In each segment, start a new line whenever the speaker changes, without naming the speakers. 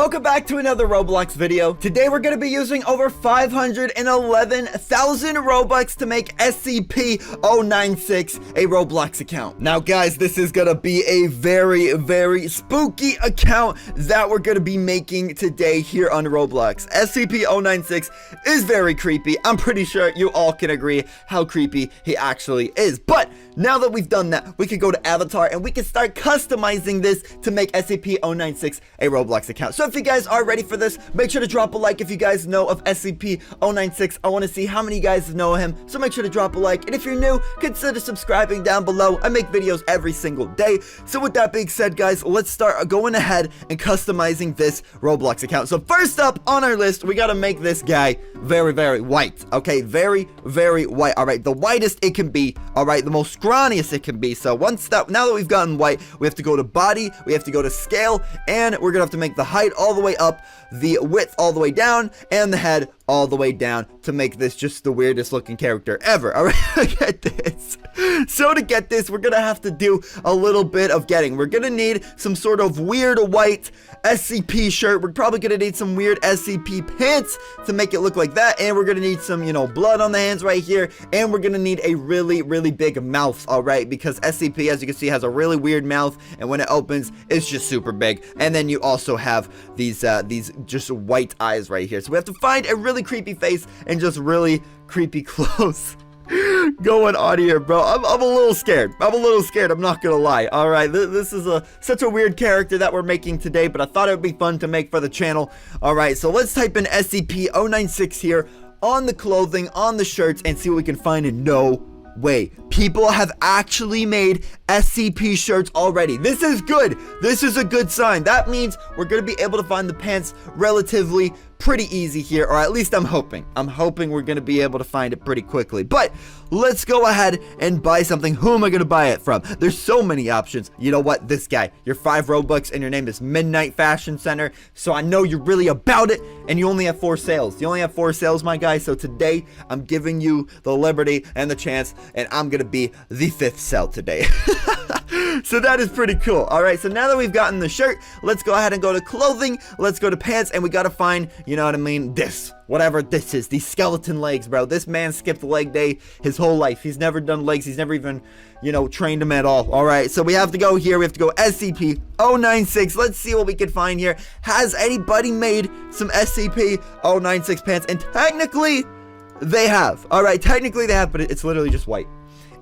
welcome back to another Roblox video. Today we're going to be using over 511,000 Robux to make SCP-096 a Roblox account. Now guys, this is going to be a very spooky account that we're going to be making today here on Roblox. SCP-096 is very creepy. I'm pretty sure you all can agree how creepy he actually is. But now that we've done that, we can go to Avatar and we can start customizing this to make SCP-096 a Roblox account. So if you guys are ready for this, make sure to drop a like if you guys know of SCP-096. I want to see how many of you guys know him, so make sure to drop a like. And if you're new, consider subscribing down below. I make videos every single day. So with that being said, guys, let's start going ahead and customizing this Roblox account. So first up on our list, we got to make this guy very white. Okay, very white. All right, the whitest it can be. All right, the most scrawniest it can be. So now that we've gotten white, we have to go to body, we have to go to scale, and we're gonna have to make the height all the way up, the width all the way down, and the head all the way down to make this just the weirdest looking character ever. All right, get this. So to get this, we're gonna have to do a little bit of getting. We're gonna need some sort of weird white SCP shirt. We're probably gonna need some weird SCP pants to make it look like that, and we're gonna need some, you know, blood on the hands right here, and we're gonna need a really big mouth. All right, because SCP, as you can see, has a really weird mouth, and when it opens, it's just super big. And then you also have these just white eyes right here. So we have to find a really creepy face and just really creepy clothes going on here, bro. I'm a little scared. I'm not gonna lie. All right, this is such a weird character that we're making today, but I thought it would be fun to make for the channel. All right, so let's type in SCP-096 here on the clothing, on the shirts, and see what we can find. And no way, people have actually made SCP shirts already. This is good. This is a good sign. That means we're gonna be able to find the pants relatively pretty easy here, or at least I'm hoping we're gonna be able to find it pretty quickly. But let's go ahead and buy something. Who am I gonna buy it from? There's so many options. You know what, this guy, you're 5 Robux and your name is Midnight Fashion Center, so I know you're really about it, and you only have 4 sales. My guy. So today I'm giving you the liberty and the chance, and I'm gonna be the 5th sale today. So that is pretty cool. All right, so now that we've gotten the shirt, let's go ahead and go to clothing, let's go to pants, and we gotta find, you know what I mean, whatever this is, these skeleton legs, bro. This man skipped leg day his whole life. He's never done legs. He's never even, you know, trained them at all. All right, so we have to go here. We have to go SCP-096. Let's see what we can find here. Has anybody made some SCP-096 pants? And technically, they have. All right, technically they have, but it's literally just white.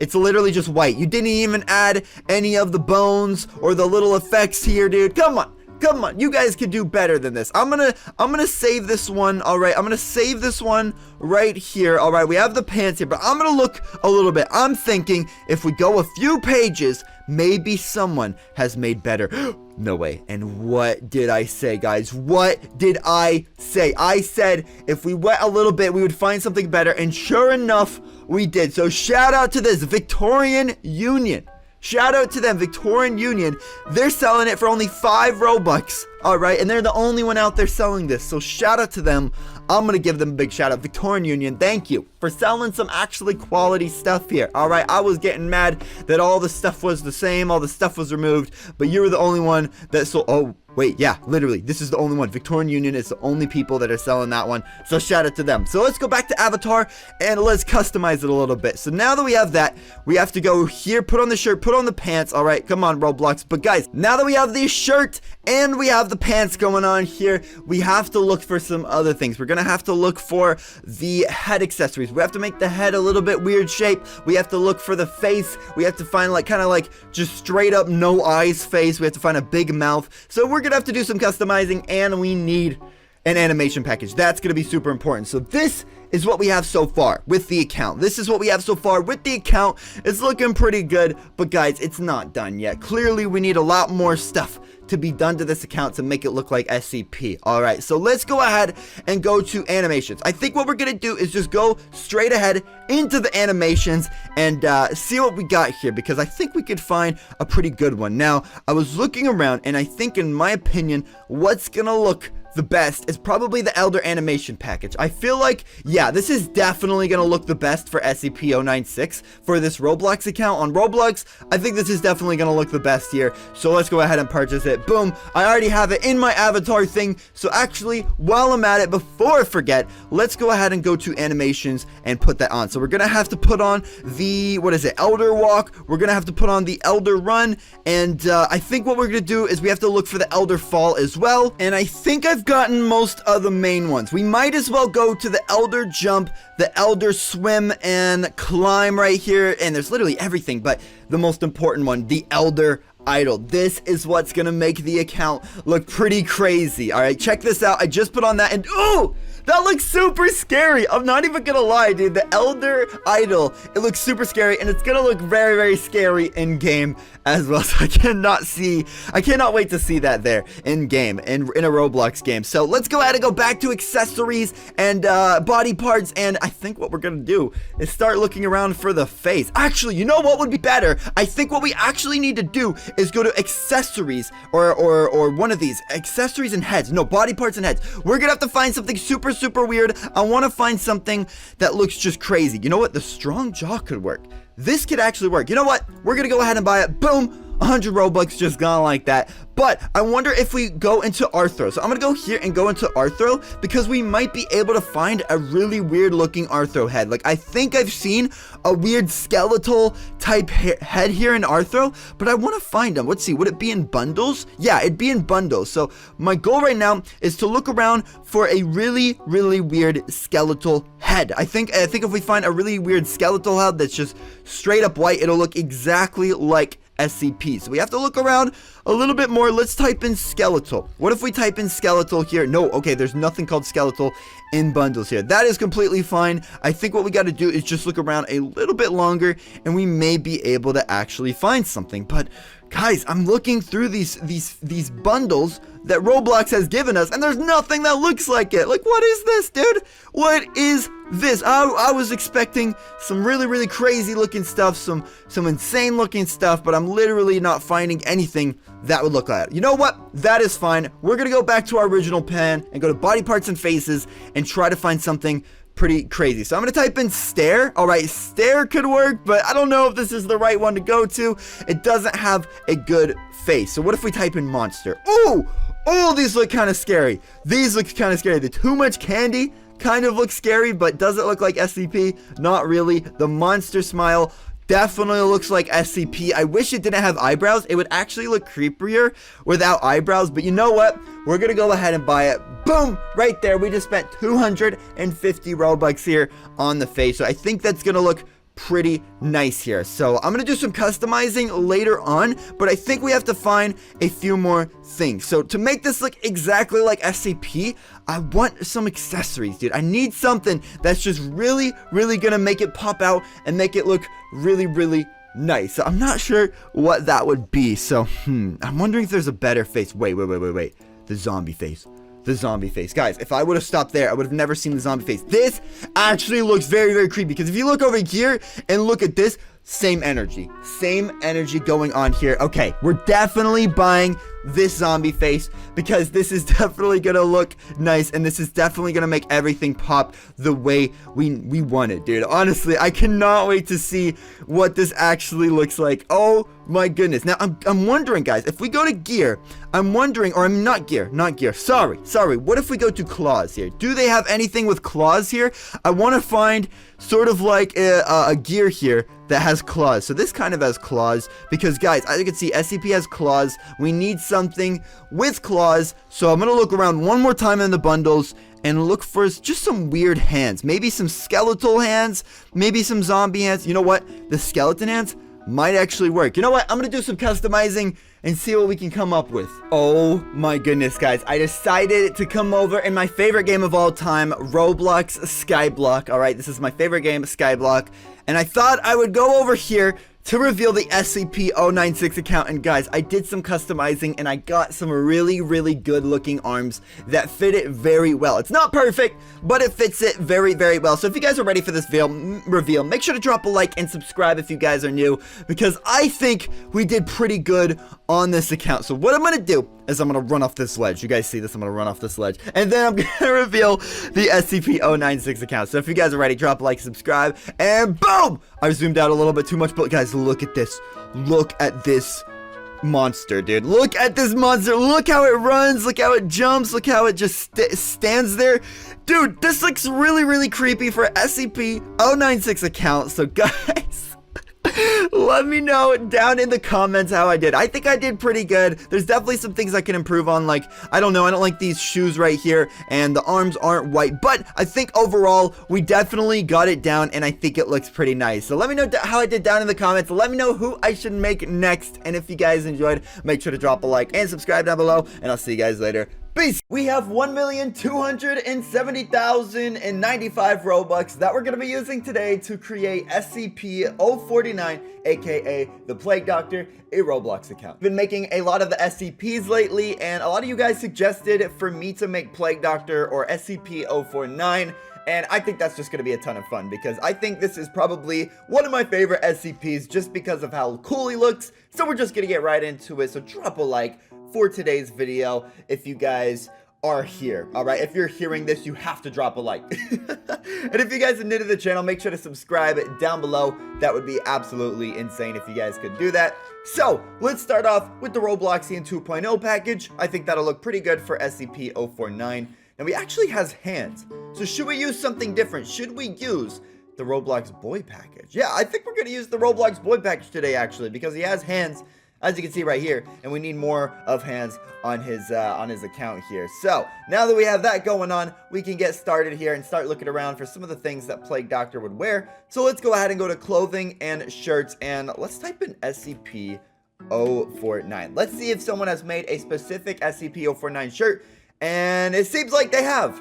It's literally just white. You didn't even add any of the bones or the little effects here, dude. Come on. You guys can do better than this. I'm gonna save this one. All right, I'm gonna save this one right here. All right, we have the pants here, but I'm gonna look a little bit. I'm thinking if we go a few pages, maybe someone has made better. No way. And what did I say, guys? What did I say? I said if we went a little bit, we would find something better, and sure enough, we did. So shout out to this Victorian Union. Shout out to them, Victorian Union. They're selling it for only 5 Robux. All right, and they're the only one out there selling this. So shout out to them. I'm gonna give them a big shout out. Victorian Union, thank you for selling some actually quality stuff here. All right, I was getting mad that all the stuff was the same, all the stuff was removed, but you were the only one that sold. Oh wait, yeah, literally, this is the only one. Victorian Union is the only people that are selling that one. So shout out to them. So let's go back to Avatar and let's customize it a little bit. So now that we have that, we have to go here, put on the shirt, put on the pants. All right, come on, Roblox. But guys, now that we have the shirt and we have the pants going on here, we have to look for some other things. We're gonna have to look for the head accessories. We have to make the head a little bit weird shape. We have to look for the face. We have to find like kind of like just straight up no eyes face. We have to find a big mouth. So we're gonna have to do some customizing, and we need an animation package. That's gonna be super important. So this is what we have so far with the account. It's looking pretty good, but guys, it's not done yet. Clearly, we need a lot more stuff to be done to this account to make it look like SCP. All right, so let's go ahead and go to animations. I think what we're gonna do is just go straight ahead into the animations and see what we got here, because I think we could find a pretty good one. Now, I was looking around, and I think, in my opinion, what's gonna look the best is probably the Elder animation package. I feel like, yeah, this is definitely gonna look the best for SCP-096 for this Roblox account on Roblox. I think this is definitely gonna look the best here. So let's go ahead and purchase it. Boom. I already have it in my avatar thing. So actually, while I'm at it, before I forget, let's go ahead and go to animations and put that on. So we're gonna have to put on the, what is it, Elder Walk. We're gonna have to put on the Elder Run. And I think what we're gonna do is we have to look for the Elder Fall as well. And I think I've gotten most of the main ones. We might as well go to the Elder Jump, the Elder Swim, and Climb right here. And there's literally everything, but the most important one, the Elder Idol. This is what's gonna make the account look pretty crazy. All right, check this out. I just put on that, and oh, that looks super scary. I'm not even gonna lie, dude. The Elder Idol, it looks super scary, and it's gonna look very, very scary in game as well. So I cannot wait to see that there in game, in a Roblox game. So let's go ahead and go back to accessories and body parts. And I think what we're gonna do is start looking around for the face. Actually, you know what would be better? I think what we actually need to do is go to accessories or one of these accessories and heads. No, body parts and heads. We're gonna have to find something super weird. I want to find something that looks just crazy. You know what? The strong jaw could work. This could actually work. You know what? We're gonna go ahead and buy it. Boom. 100 Robux just gone like that. But I wonder if we go into Arthro. So I'm gonna go here and go into Arthro because we might be able to find a really weird looking Arthro head. Like, I think I've seen a weird skeletal type head here in Arthro, but I want to find them. Let's see, would it be in bundles? Yeah, it'd be in bundles. So my goal right now is to look around for a really weird skeletal head. I think if we find a really weird skeletal head that's just straight up white, it'll look exactly like SCP. So we have to look around a little bit more. Let's type in skeletal. What if we type in skeletal here? No, okay, there's nothing called skeletal in bundles here. That is completely fine. I think what we got to do is just look around a little bit longer and we may be able to actually find something. But guys, I'm looking through these bundles that Roblox has given us, and there's nothing that looks like it. Like, what is this, dude? What is this? I was expecting some really crazy looking stuff, some insane looking stuff, but I'm literally not finding anything that would look like it. You know what? That is fine. We're gonna go back to our original plan and go to body parts and faces and try to find something pretty crazy. So I'm gonna type in stare. All right, stare could work, but I don't know if this is the right one to go to. It doesn't have a good face. So what if we type in monster? Oh, these look kind of scary. These look kind of scary. The too much candy kind of looks scary, but does it look like SCP? Not really. The monster smile definitely looks like SCP. I wish it didn't have eyebrows. It would actually look creepier without eyebrows, but you know what? We're gonna go ahead and buy it. Boom! Right there. We just spent 250 Robux here on the face, so I think that's gonna look pretty nice here. So I'm gonna do some customizing later on, but I think we have to find a few more things. So to make this look exactly like SCP, I want some accessories, dude. I need something that's just really gonna make it pop out and make it look really nice. So I'm not sure what that would be. So I'm wondering if there's a better face. Wait. The zombie face. The zombie face. Guys, if I would have stopped there, I would have never seen the zombie face. This actually looks very creepy, because if you look over here and look at this, same energy going on here. Okay, we're definitely buying this zombie face because this is definitely gonna look nice, and this is definitely gonna make everything pop the way we want it, dude. Honestly, I cannot wait to see what this actually looks like. Oh my goodness. Now I'm wondering, guys, if we go to gear, I'm wondering, or I'm not gear, sorry, what if we go to claws here? Do they have anything with claws here? I want to find sort of like a gear here that has claws. So this kind of has claws, because guys, as you can see, SCP has claws. We need something with claws. So I'm gonna look around one more time in the bundles and look for just some weird hands. Maybe some skeletal hands, maybe some zombie hands. You know what? The skeleton hands might actually work. You know what? I'm gonna do some customizing and see what we can come up with. Oh my goodness, guys. I decided to come over in my favorite game of all time, Roblox Skyblock. All right, this is my favorite game, Skyblock. And I thought I would go over here to reveal the SCP-096 account. And guys, I did some customizing and I got some really good looking arms that fit it very well. It's not perfect, but it fits it very well. So if you guys are ready for this reveal, make sure to drop a like and subscribe if you guys are new, because I think we did pretty good on this account. So what I'm gonna do is I'm gonna run off this ledge. You guys see this? I'm gonna run off this ledge. And then I'm gonna reveal the SCP-096 account. So if you guys are ready, drop a like, subscribe, and boom! I zoomed out a little bit too much, but guys, look at this. Look at this monster, dude. Look at this monster. Look how it runs. Look how it jumps. Look how it just stands there. Dude, this looks really, really creepy for SCP-096 account. So guys, let me know down in the comments how I did. I think I did pretty good. There's definitely some things I can improve on. Like, I don't know, I don't like these shoes right here, and the arms aren't white, but I think overall we definitely got it down, and I think it looks pretty nice. So let me know how I did down in the comments. Let me know who I should make next, and if you guys enjoyed, make sure to drop a like and subscribe down below, and I'll see you guys later. Peace. We have 1,270,095 Robux that we're going to be using today to create SCP-049, aka the Plague Doctor, a Roblox account. Been making a lot of the SCPs lately, and a lot of you guys suggested for me to make Plague Doctor or SCP-049. And I think that's just going to be a ton of fun because I think this is probably one of my favorite SCPs just because of how cool he looks. So we're just going to get right into it. So drop a like for today's video if you guys are here. All right, if you're hearing this, you have to drop a like. And if you guys are new to the channel, make sure to subscribe down below. That would be absolutely insane if you guys could do that. So let's start off with the Robloxian 2.0 package. I think that'll look pretty good for SCP-049. Now he actually has hands. So should we use something different? Should we use the Roblox boy package? Yeah, I think we're gonna use the Roblox boy package today actually because he has hands, as you can see right here, and we need more of hands on his account here. So now that we have that going on, we can get started here and start looking around for some of the things that Plague Doctor would wear. So let's go ahead and go to clothing and shirts, and let's type in SCP-049. Let's see if someone has made a specific SCP-049 shirt, and it seems like they have.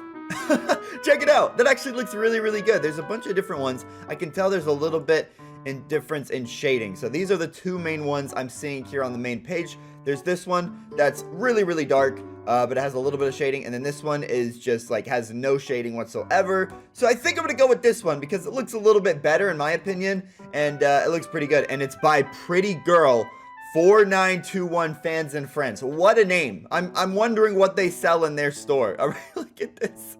Check it out. That actually looks really, really good. There's a bunch of different ones. I can tell there's a little bit in difference in shading. So these are the two main ones I'm seeing here on the main page. There's this one that's really, really dark, but it has a little bit of shading, and then this one is just like has no shading whatsoever. So I think I'm gonna go with this one because it looks a little bit better in my opinion, and it looks pretty good, and it's by Pretty Girl 4921 Fans and Friends. What a name. I'm wondering what they sell in their store. All right, look at this.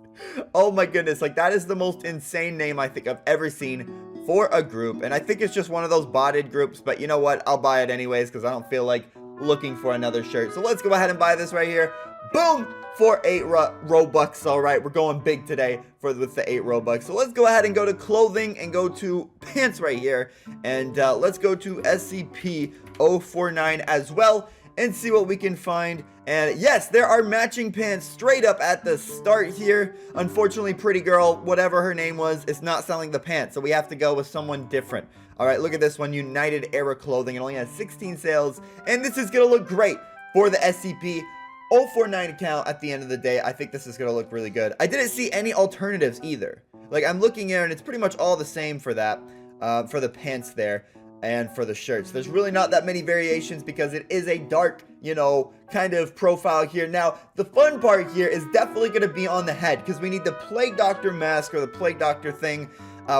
Oh my goodness, like that is the most insane name I think I've ever seen for a group, and I think it's just one of those botted groups, but you know what, I'll buy it anyways because I don't feel like looking for another shirt. So let's go ahead and buy this right here. Boom, for 8 Robux. All right, we're going big today with the 8 Robux. So let's go ahead and go to clothing and go to pants right here, and let's go to SCP-049 as well and see what we can find. And yes, there are matching pants straight up at the start here. Unfortunately, Pretty Girl, whatever her name was, is not selling the pants, so we have to go with someone different. All right, look at this one, United Era Clothing. It only has 16 sales, and this is gonna look great for the SCP-049 account at the end of the day. I think this is gonna look really good. I didn't see any alternatives either. Like, I'm looking here, and it's pretty much all the same for that, for the pants there. And for the shirts, there's really not that many variations because it is a dark, you know, kind of profile here. Now, the fun part here is definitely going to be on the head because we need the Plague Doctor mask or the Plague Doctor thing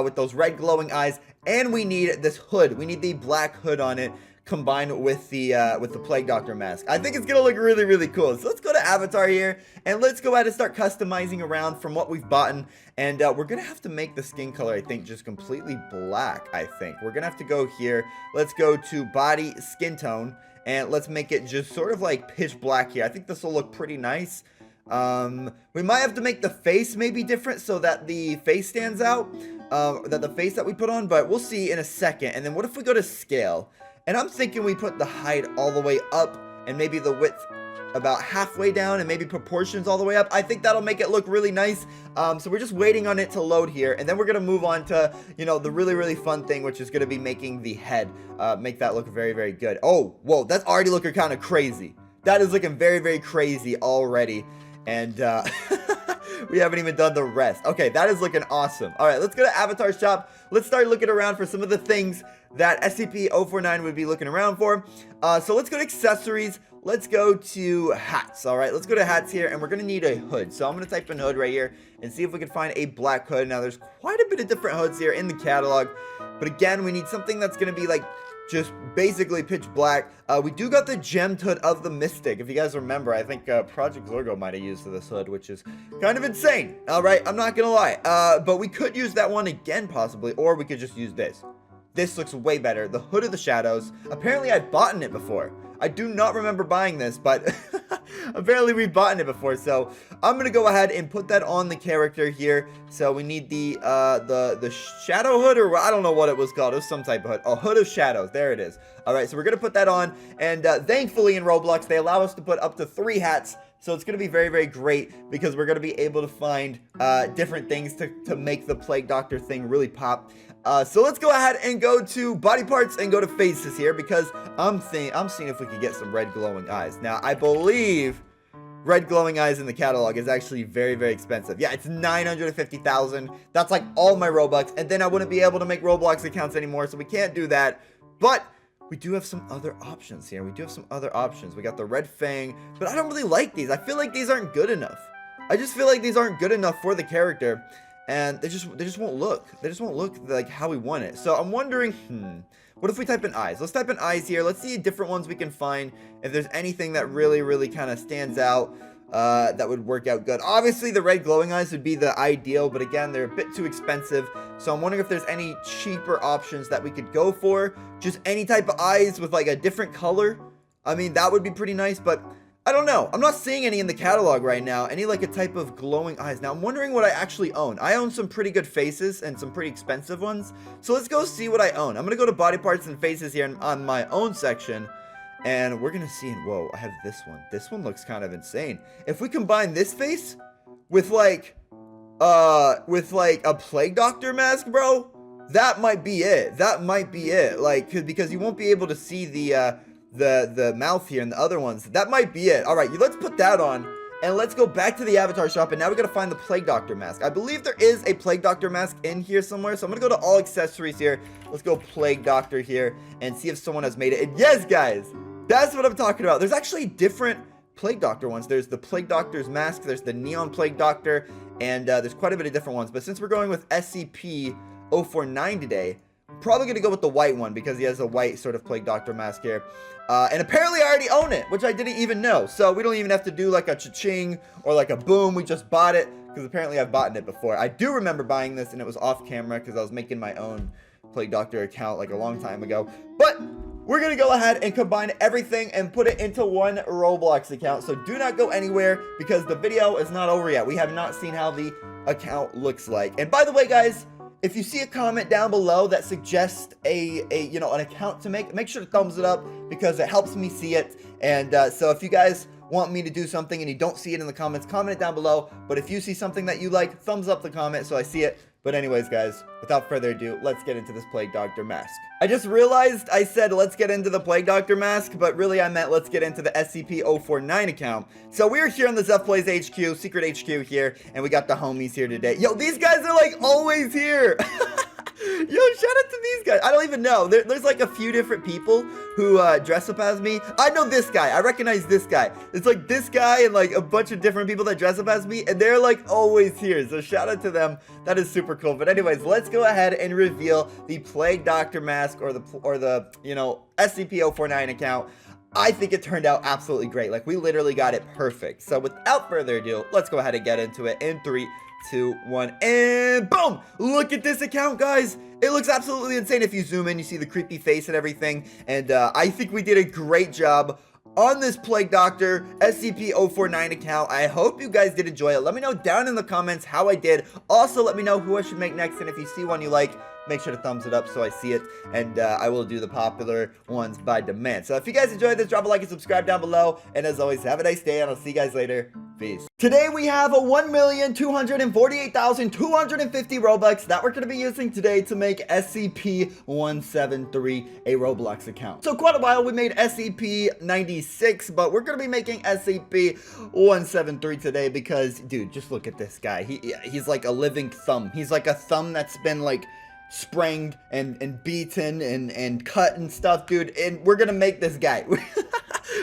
with those red glowing eyes, and we need this hood. We need the black hood on it combined with the Plague Doctor mask. I think it's gonna look really, really cool. So let's go to avatar here and let's go ahead and start customizing around from what we've bought, and we're gonna have to make the skin color, I think, just completely black. I think we're gonna have to go here. Let's go to body skin tone and let's make it just sort of like pitch black here. I think this will look pretty nice. We might have to make the face maybe different so that the face stands out, that the face that we put on, but we'll see in a second. And then what if we go to scale? And I'm thinking we put the height all the way up and maybe the width about halfway down and maybe proportions all the way up. I think that'll make it look really nice. So we're just waiting on it to load here, and then we're gonna move on to, you know, the really, really fun thing, which is gonna be making the head, make that look very, very good. Oh, whoa, that's already looking kind of crazy. That is looking very, very crazy already. And we haven't even done the rest. Okay, that is looking awesome. All right, let's go to Avatar Shop. Let's start looking around for some of the things that SCP-049 would be looking around for. So let's go to accessories. Let's go to hats. All right, let's go to hats here, and we're gonna need a hood. So I'm gonna type in hood right here and see if we can find a black hood. Now there's quite a bit of different hoods here in the catalog, but again, we need something that's gonna be like just basically pitch black. We do got the gemmed hood of the Mystic. If you guys remember, I think Project Zorgo might have used this hood, which is kind of insane. All right, I'm not gonna lie. But we could use that one again, possibly, or we could just use this. This looks way better. The Hood of the Shadows. Apparently, I've bought it before. I do not remember buying this, but apparently we've bought it before. So I'm gonna go ahead and put that on the character here. So we need the Shadow Hood, or I don't know what it was called. It was some type of hood. Oh, Hood of Shadows. There it is. All right, so we're gonna put that on, and thankfully in Roblox they allow us to put up to 3 hats. So it's going to be very, very great because we're going to be able to find different things to make the Plague Doctor thing really pop. So let's go ahead and go to body parts and go to faces here because I'm seeing if we can get some red glowing eyes. Now, I believe red glowing eyes in the catalog is actually very, very expensive. Yeah, it's 950,000. That's like all my Robux. And then I wouldn't be able to make Roblox accounts anymore, so we can't do that. But we do have some other options here. We got the red fang, but I don't really like these. I feel like these aren't good enough. I just feel like these aren't good enough for the character, and they just won't look. They just won't look like how we want it. So I'm wondering, what if we type in eyes? Let's type in eyes here. Let's see different ones we can find. If there's anything that really, really kind of stands out, that would work out good. Obviously, the red glowing eyes would be the ideal, but again, they're a bit too expensive. So I'm wondering if there's any cheaper options that we could go for. Just any type of eyes with like a different color. I mean, that would be pretty nice, but I don't know. I'm not seeing any in the catalog right now. Any like a type of glowing eyes. Now, I'm wondering what I actually own. I own some pretty good faces and some pretty expensive ones. So let's go see what I own. I'm going to go to body parts and faces here on my own section. And we're going to see, whoa, I have this one. This one looks kind of insane. If we combine this face with like a Plague Doctor mask, bro, that might be it. That might be it. Like, because you won't be able to see the mouth here and the other ones. That might be it. All right, let's put that on. And let's go back to the avatar shop, and now we gotta find the Plague Doctor mask. I believe there is a Plague Doctor mask in here somewhere, so I'm gonna go to all accessories here. Let's go Plague Doctor here and see if someone has made it. And yes, guys, that's what I'm talking about. There's actually different Plague Doctor ones. There's the Plague Doctor's mask, there's the Neon Plague Doctor, and there's quite a bit of different ones. But since we're going with SCP-049 today, I'm probably gonna go with the white one because he has a white sort of Plague Doctor mask here. And apparently I already own it, which I didn't even know. So we don't even have to do like a cha-ching or like a boom. We just bought it because apparently I've bought it before. I do remember buying this, and it was off camera because I was making my own Plague Doctor account like a long time ago. But we're going to go ahead and combine everything and put it into one Roblox account. So do not go anywhere because the video is not over yet. We have not seen how the account looks like. And by the way, guys, if you see a comment down below that suggests an account to make sure to thumbs it up because it helps me see it. And so if you guys want me to do something and you don't see it in the comments, comment it down below. But if you see something that you like, thumbs up the comment so I see it. But anyways, guys, without further ado, let's get into this Plague Doctor mask. I just realized I said let's get into the Plague Doctor mask, but really I meant let's get into the SCP-049 account. So we're here on the ZEPHPLAYZ HQ, secret HQ here, and we got the homies here today. Yo, these guys are like always here. Yo, shout out to these guys. I don't even know. There's like a few different people who dress up as me. I know this guy. I recognize this guy. It's like this guy and like a bunch of different people that dress up as me, and they're like always here. So shout out to them. That is super cool. But anyways, let's go ahead and reveal the Plague Doctor mask or the SCP-049 account. I think it turned out absolutely great. Like, we literally got it perfect. So without further ado, let's go ahead and get into it in 3, 2, 1, and boom! Look at this account, guys. It looks absolutely insane. If you zoom in, you see the creepy face and everything. And I think we did a great job on this Plague Doctor SCP-049 account. I hope you guys did enjoy it. Let me know down in the comments how I did. Also, let me know who I should make next. And if you see one you like, make sure to thumbs it up so I see it, and I will do the popular ones by demand. So if you guys enjoyed this, drop a like and subscribe down below, and as always, have a nice day, and I'll see you guys later. Peace. Today we have a 1,248,250 Robux that we're going to be using today to make SCP-173 a Roblox account. So quite a while we made SCP-96, but we're going to be making SCP-173 today because, dude, just look at this guy. He's like a living thumb. He's like a thumb that's been like spranged and beaten and cut and stuff, dude, and we're gonna make this guy.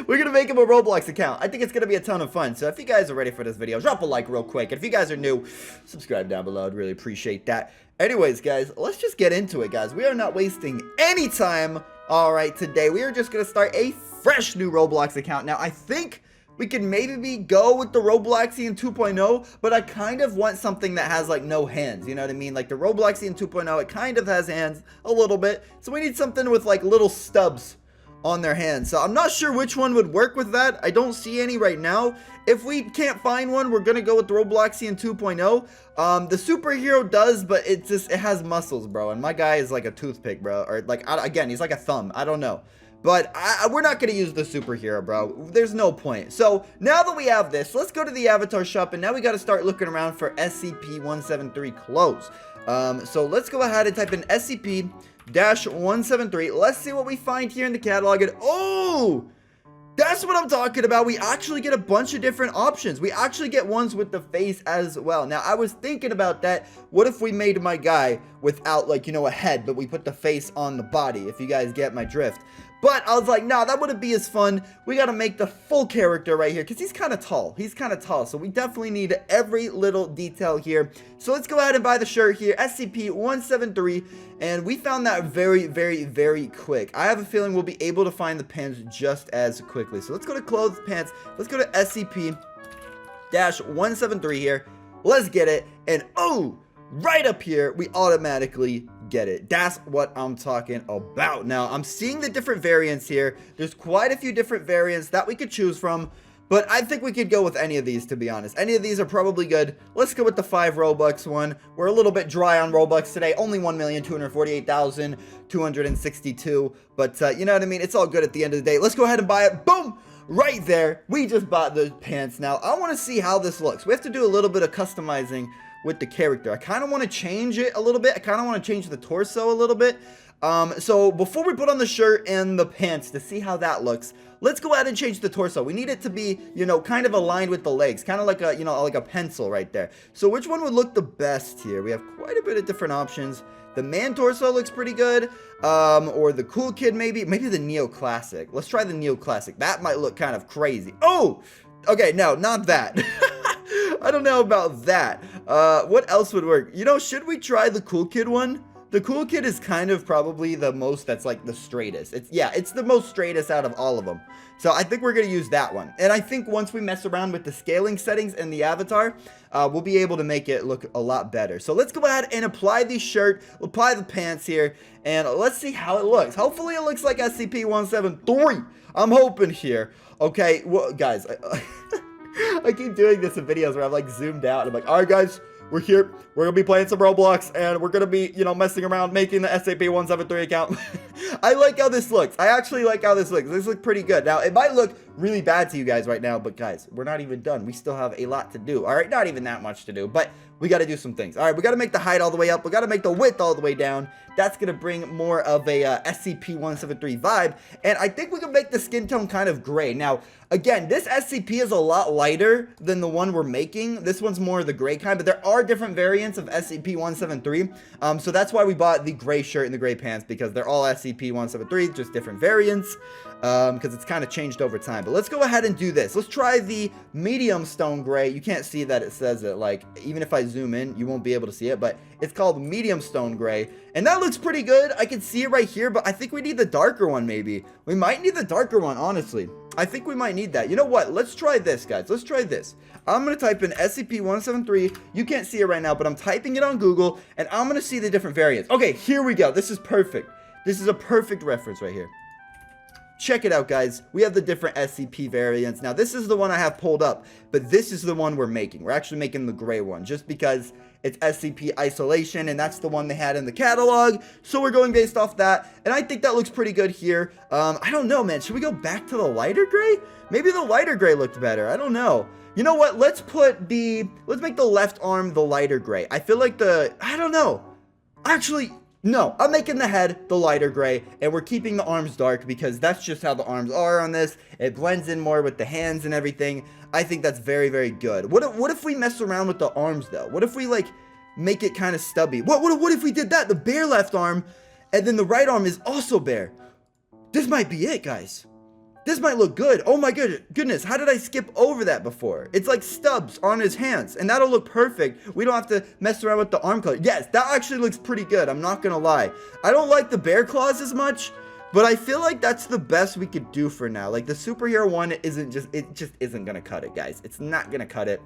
We're gonna make him a Roblox account. I think it's gonna be a ton of fun. So if you guys are ready for this video, drop a like real quick. And if you guys are new, subscribe down below. I'd really appreciate that. Anyways, guys, let's just get into it, guys. We are not wasting any time. Alright, today we are just going to start a fresh new Roblox account. Now, I think we can maybe go with the Robloxian 2.0, but I kind of want something that has, like, no hands, you know what I mean? Like, the Robloxian 2.0, it kind of has hands a little bit, so we need something with, like, little stubs on their hands. So I'm not sure which one would work with that. I don't see any right now. If we can't find one, we're gonna go with the Robloxian 2.0. The superhero does, but it has muscles, bro, and my guy is like a toothpick, bro, or like, again, he's like a thumb. I don't know. But we're not going to use the superhero, bro. There's no point. So now that we have this, let's go to the avatar shop. And now we got to start looking around for SCP-173 clothes. So let's go ahead and type in SCP-173. Let's see what we find here in the catalog. And oh, that's what I'm talking about. We actually get a bunch of different options. We actually get ones with the face as well. Now, I was thinking about that. What if we made my guy without, like, you know, a head, but we put the face on the body, if you guys get my drift. But I was like, nah, that wouldn't be as fun. We got to make the full character right here because he's kind of tall. He's kind of tall. So we definitely need every little detail here. So let's go ahead and buy the shirt here, SCP-173. And we found that very quick. I have a feeling we'll be able to find the pants just as quickly. So let's go to clothes, pants. Let's go to SCP-173 here. Let's get it. And oh, right up here, we automatically get it. That's what I'm talking about. Now, I'm seeing the different variants here. There's quite a few different variants that we could choose from, but I think we could go with any of these, to be honest. Any of these are probably good. Let's go with the 5 Robux one. We're a little bit dry on Robux today. Only 1,248,262. But, you know what I mean? It's all good at the end of the day. Let's go ahead and buy it. Boom! Right there. We just bought the pants. Now, I want to see how this looks. We have to do a little bit of customizing with the character. I kind of want to change it a little bit. I kind of want to change the torso a little bit. So before we put on the shirt and the pants to see how that looks, let's go ahead and change the torso. We need it to be, you know, kind of aligned with the legs, kind of like a, you know, like a pencil right there. So which one would look the best here? We have quite a bit of different options. The man torso looks pretty good, or the cool kid maybe the neoclassic. Let's try the neoclassic. That might look kind of crazy. Oh, okay, no, not that. I don't know about that. What else would work? You know, should we try the cool kid one? The cool kid is kind of probably the most, that's like the straightest. It's the most straightest out of all of them. So I think we're going to use that one. And I think once we mess around with the scaling settings and the avatar, we'll be able to make it look a lot better. So let's go ahead and apply the shirt, apply the pants here, and let's see how it looks. Hopefully it looks like SCP-173. I'm hoping here. Okay, well, guys, I keep doing this in videos where I'm like zoomed out. I'm like, all right, guys, we're here. We're going to be playing some Roblox, and we're going to be, you know, messing around, making the SCP-173 account. I like how this looks. I actually like how this looks. This looks pretty good. Now, it might look really bad to you guys right now, but guys, we're not even done. We still have a lot to do. All right, not even that much to do, but we got to do some things. All right, we got to make the height all the way up. We got to make the width all the way down. That's going to bring more of a SCP-173 vibe, and I think we can make the skin tone kind of gray. Now, again, this SCP is a lot lighter than the one we're making. This one's more the gray kind, but there are different variants of SCP-173, so that's why we bought the gray shirt and the gray pants, because they're all SCP-173, just different variants, because it's kind of changed over time. But let's go ahead and do this. Let's try the medium stone gray. You can't see that it says it, like, even if I zoom in, you won't be able to see it, but it's called medium stone gray, and that looks pretty good. I can see it right here, but I think we need the darker one, maybe. We might need the darker one, honestly. I think we might need that. You know what? Let's try this, guys. Let's try this. I'm going to type in SCP-173. You can't see it right now, but I'm typing it on Google, and I'm going to see the different variants. Okay, here we go. This is perfect. This is a perfect reference right here. Check it out, guys. We have the different SCP variants. Now, this is the one I have pulled up, but this is the one we're making. We're actually making the gray one, just because it's SCP Isolation, and that's the one they had in the catalog, so we're going based off that, and I think that looks pretty good here. I don't know, man. Should we go back to the lighter gray? Maybe the lighter gray looked better. I don't know. You know what? Let's make the left arm the lighter gray. I feel like I don't know. Actually, no, I'm making the head the lighter gray, and we're keeping the arms dark because that's just how the arms are on this. It blends in more with the hands and everything. I think that's very good. What if we mess around with the arms, though? What if we, like, make it kind of stubby? What if we did that? The bare left arm, and then the right arm is also bare. This might be it, guys. This might look good. Oh my goodness, how did I skip over that before? It's like stubs on his hands, and that'll look perfect. We don't have to mess around with the arm color. Yes, that actually looks pretty good. I'm not gonna lie. I don't like the bear claws as much, But I feel like that's the best we could do for now. Like, the superhero one it just isn't gonna cut it, guys. It's not gonna cut it.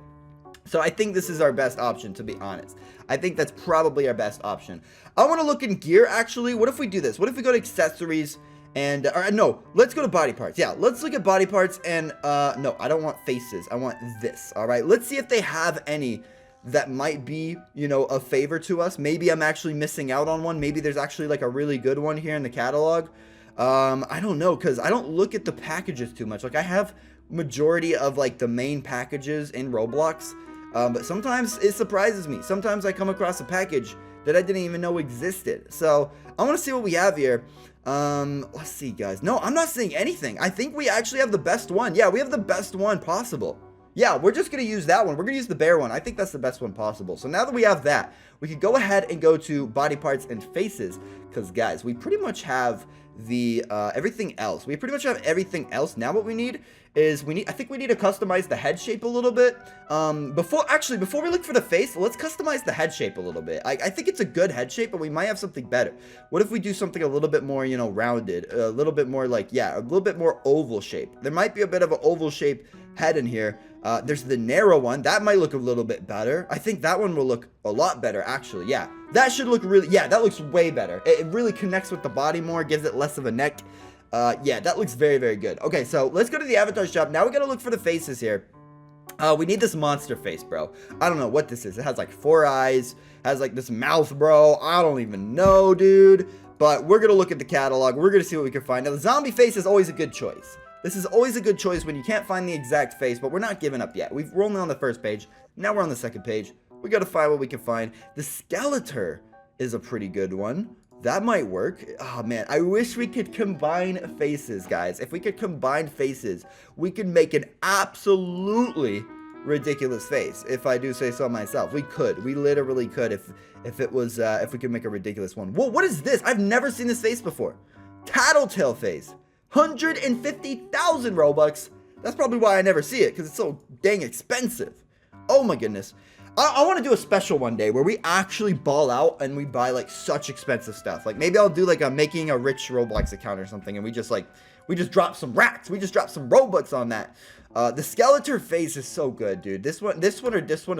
So I think this is our best option, to be honest. I think that's probably our best option. I want to look in gear, actually. What if we do this? What if we go to accessories and, no, let's go to body parts. Yeah, let's look at body parts and, no, I don't want faces. I want this, all right? Let's see if they have any that might be, you know, a favor to us. Maybe I'm actually missing out on one. Maybe there's actually, like, a really good one here in the catalog. I don't know, because I don't look at the packages too much. Like, I have majority of, like, the main packages in Roblox. But sometimes it surprises me. Sometimes I come across a package that I didn't even know existed. So I want to see what we have here. Let's see, guys. No, I'm not seeing anything. I think we actually have the best one. Yeah, we have the best one possible. Yeah, we're just going to use that one. We're going to use the bear one. I think that's the best one possible. So now that we have that, we can go ahead and go to body parts and faces. Because, guys, we pretty much have the everything else. We pretty much have everything else. Now what we need is I think we need to customize the head shape a little bit. Before we look for the face, let's customize the head shape a little bit. I think it's a good head shape, but we might have something better. What if we do something a little bit more, you know, rounded, a little bit more like, yeah, a little bit more oval shape. There might be a bit of an oval shape head in here. There's the narrow one. That might look a little bit better. I think that one will look a lot better, actually. Yeah, that should look really, yeah, that looks way better. It really connects with the body more, gives it less of a neck. Yeah, that looks very, very good. Okay, so let's go to the avatar shop. Now we gotta look for the faces here. We need this monster face, bro. I don't know what this is. It has like 4 eyes, has like this mouth, bro. I don't even know, dude. But we're gonna look at the catalog. We're gonna see what we can find. Now, the zombie face is always a good choice. This is always a good choice when you can't find the exact face, but we're not giving up yet. We're only on the first page. Now we're on the second page. We gotta find what we can find. The Skeletor is a pretty good one. That might work. Oh, man. I wish we could combine faces, guys. If we could combine faces, we could make an absolutely ridiculous face. If I do say so myself. We could. We literally could if we could make a ridiculous one. Whoa, what is this? I've never seen this face before. Tattletale face. 150,000 Robux. That's probably why I never see it, because it's so dang expensive. Oh, my goodness. I want to do a special one day where we actually ball out and we buy like such expensive stuff. Like maybe I'll do like making a rich Roblox account or something, and we just drop some racks. We just drop some Robux on that. The Skeletor face is so good, dude. This one is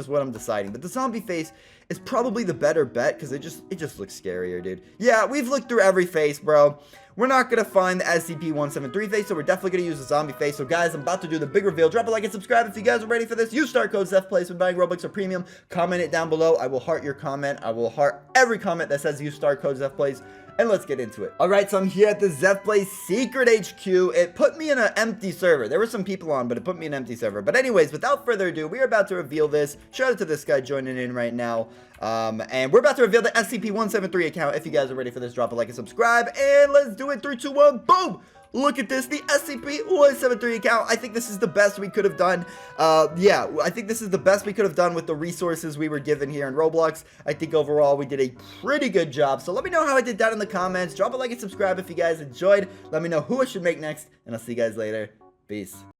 what I'm deciding. But the zombie face is probably the better bet because it just looks scarier, dude. Yeah, we've looked through every face, bro. We're not going to find the SCP-173 face, so we're definitely going to use the zombie face. So, guys, I'm about to do the big reveal. Drop a like and subscribe if you guys are ready for this. Use star code ZEPHPLAYZ when buying Robux or Premium. Comment it down below. I will heart your comment. I will heart every comment that says use star code ZEPHPLAYZ. And let's get into it. Alright, so I'm here at the ZEPHPLAYZ secret HQ. It put me in an empty server. There were some people on, but it put me in an empty server. But anyways, without further ado, we are about to reveal this. Shout out to this guy joining in right now. And we're about to reveal the SCP-173 account. If you guys are ready for this, drop a like and subscribe. And let's do it. 3, 2, 1, boom! Look at this, the SCP-173 account. I think this is the best we could have done. Yeah, I think this is the best we could have done with the resources we were given here in Roblox. I think overall we did a pretty good job. So let me know how I did down in the comments. Drop a like and subscribe if you guys enjoyed. Let me know who I should make next. And I'll see you guys later. Peace.